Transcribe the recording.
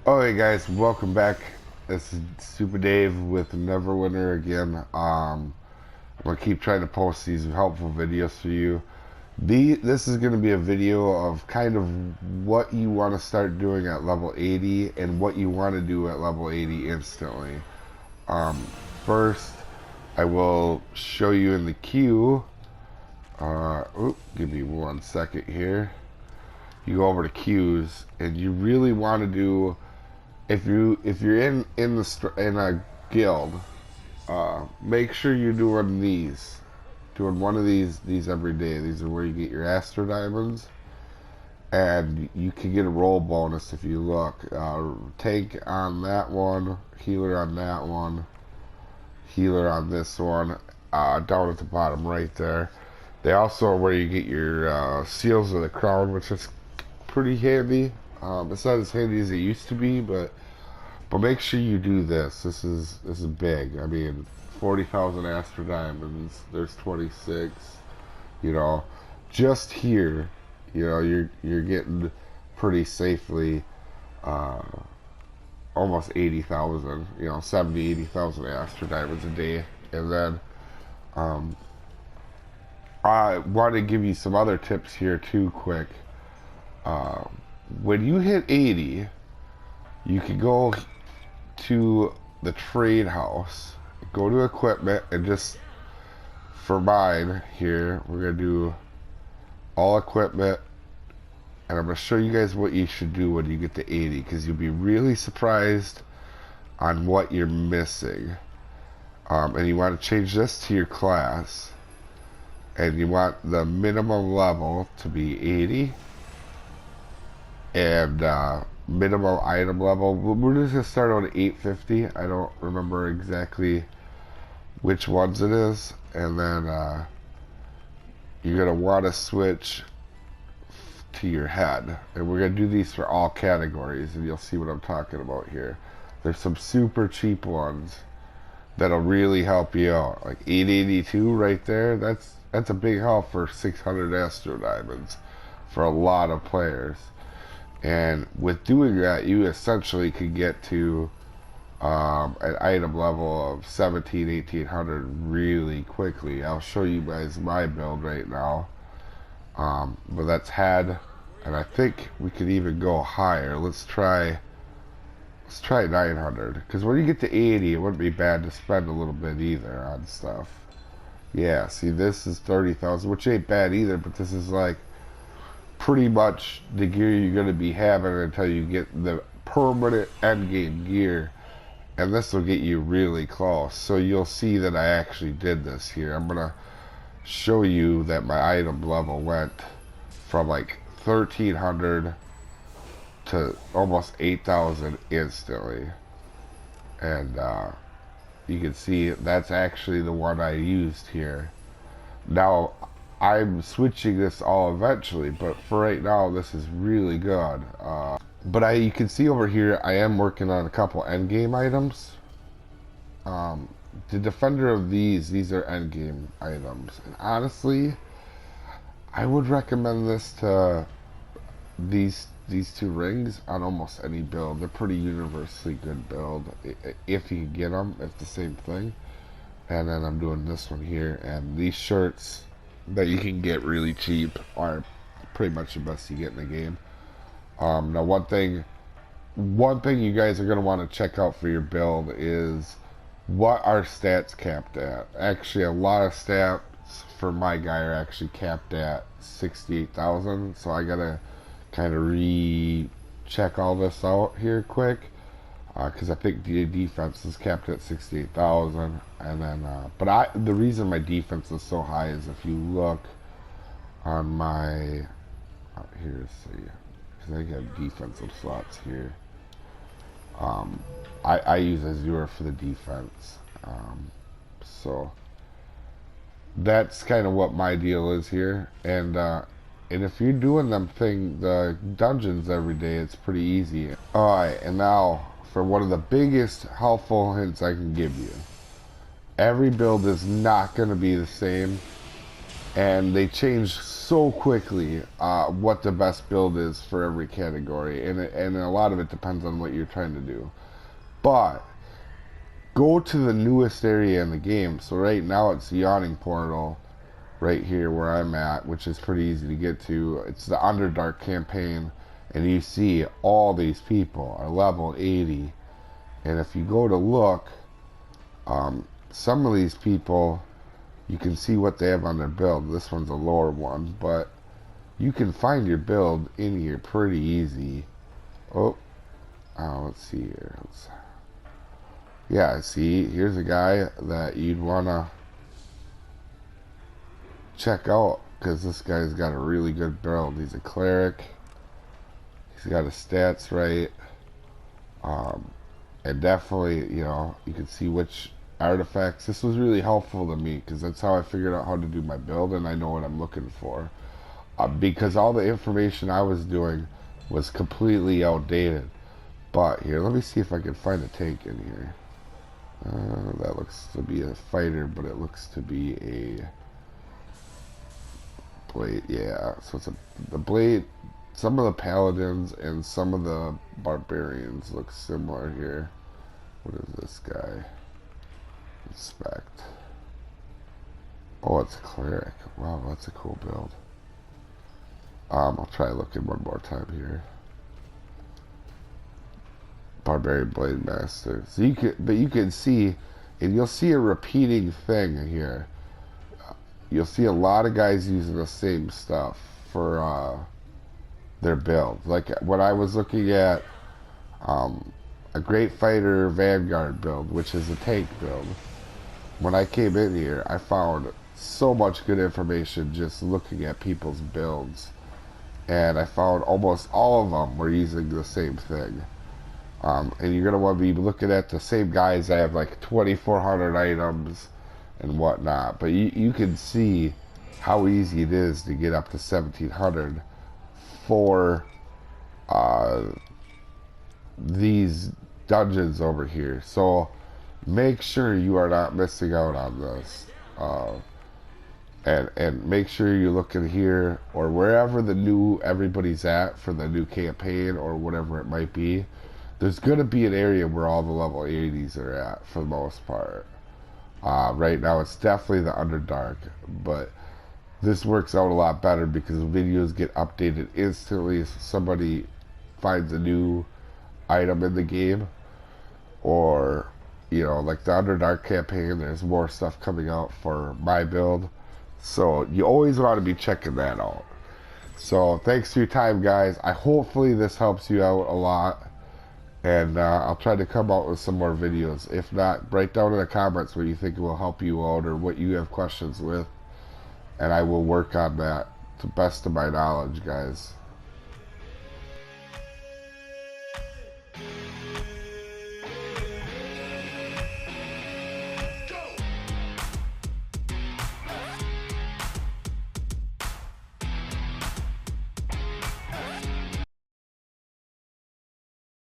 Alright guys, welcome back. This is Soopa-Dave with Neverwinter again. I'm gonna keep trying to post these helpful videos for you. This is gonna be a video of kind of what you want to start doing at level 80 and what you want to do at level 80 instantly. First, I will show you in the queue. Give me 1 second here. You go over to queues, and you really want to do. If you're in a guild, make sure you're doing one of these every day. These are where you get your Astro diamonds, and you can get a roll bonus if you look. Tank on that one, healer on that one, healer on this one. Down at the bottom right there. They also are where you get your seals of the crown, which is pretty handy. It's not as handy as it used to be, but make sure you do this. This is big. I mean, 40,000 Astro diamonds. There's 26. You know, just here, you know, you're getting pretty safely almost 80,000. You know, 70, 80,000 Astro diamonds a day, and then I want to give you some other tips here too, quick. When you hit 80, you can go to the trade house, go to equipment, and just for mine here, we're gonna do all equipment, and I'm gonna show you guys what you should do when you get to 80, because you'll be really surprised on what you're missing. And you want to change this to your class, and you want the minimum level to be 80, and minimum item level, we're just gonna start on 850. I don't remember exactly which ones it is. And then you're gonna want to switch to your head, and we're gonna do these for all categories, and you'll see what I'm talking about here. There's some super cheap ones that'll really help you out, like 882 right there. That's a big help for 600 Astro diamonds for a lot of players. And with doing that, you essentially could get to an item level of 17, 1800 really quickly. I'll show you guys my build right now. But that's head, and I think we could even go higher. Let's try 900, because when you get to 80, it wouldn't be bad to spend a little bit either on stuff. Yeah, see, this is 30,000, which ain't bad either, but this is like pretty much the gear you're going to be having until you get the permanent endgame gear, and this will get you really close. So you'll see that I actually did this here. I'm going to show you that my item level went from like 1300 to almost 8,000 instantly, and you can see that's actually the one I used here. Now I'm switching this all eventually, but for right now, this is really good. But you can see over here, I am working on a couple endgame items. The defender of these are endgame items. And honestly, I would recommend this to these two rings on almost any build. They're pretty universally good build. If you can get them, it's the same thing. And then I'm doing this one here, and these shirts that you can get really cheap are pretty much the best you get in the game. Now one thing you guys are going to want to check out for your build is what are stats capped at. Actually, a lot of stats for my guy are actually capped at 68,000, so I gotta kind of recheck all this out here quick, because I think the defense is capped at 68,000, and then but the reason my defense is so high is if you look on my here, see, because I got defensive slots here. I use Azure for the defense, so that's kind of what my deal is here. And if you're doing the dungeons every day, it's pretty easy. Alright, and now for one of the biggest helpful hints I can give you. Every build is not going to be the same. and they change so quickly what the best build is for every category, and a lot of it depends on what you're trying to do. But go to the newest area in the game. So right now it's the Yawning Portal right here where I'm at, which is pretty easy to get to. It's the Underdark campaign, and you see all these people are level 80. And if you go to look, some of these people, you can see what they have on their build. This one's a lower one, but you can find your build in here pretty easy. Let's see here. Yeah, see, here's a guy that you'd want to check out, because this guy's got a really good build. He's a cleric. He's got his stats right. And definitely, you know, you can see which artifacts. This was really helpful to me, because that's how I figured out how to do my build, and I know what I'm looking for. Because all the information I was doing was completely outdated. But here, let me see if I can find a tank in here. That looks to be a fighter, but it looks to be a blade. Yeah, so it's the blade. Some of the paladins and some of the barbarians look similar here. What is this guy? Inspect. Oh, it's a cleric. Wow, that's a cool build. I'll try looking one more time here. Barbarian Blade Master. So you can see, and you'll see a repeating thing here. You'll see a lot of guys using the same stuff for their build. Like when I was looking at a Great Fighter Vanguard build, which is a tank build, when I came in here, I found so much good information just looking at people's builds, and I found almost all of them were using the same thing. And you're going to want to be looking at the same guys that have like 2,400 items and whatnot. But you can see how easy it is to get up to 1,700 for these dungeons over here. So make sure you are not missing out on this. And make sure you look in here or wherever everybody's at for the new campaign or whatever it might be. There's going to be an area where all the level 80s are at for the most part. Right now it's definitely the Underdark, but this works out a lot better because videos get updated instantly if somebody finds a new item in the game, or you know, like the Underdark campaign, there's more stuff coming out for my build, so you always want to be checking that out. So thanks for your time, guys. Hopefully this helps you out a lot, and I'll try to come out with some more videos. If not, write down in the comments what you think will help you out or what you have questions with, and I will work on that to the best of my knowledge, guys.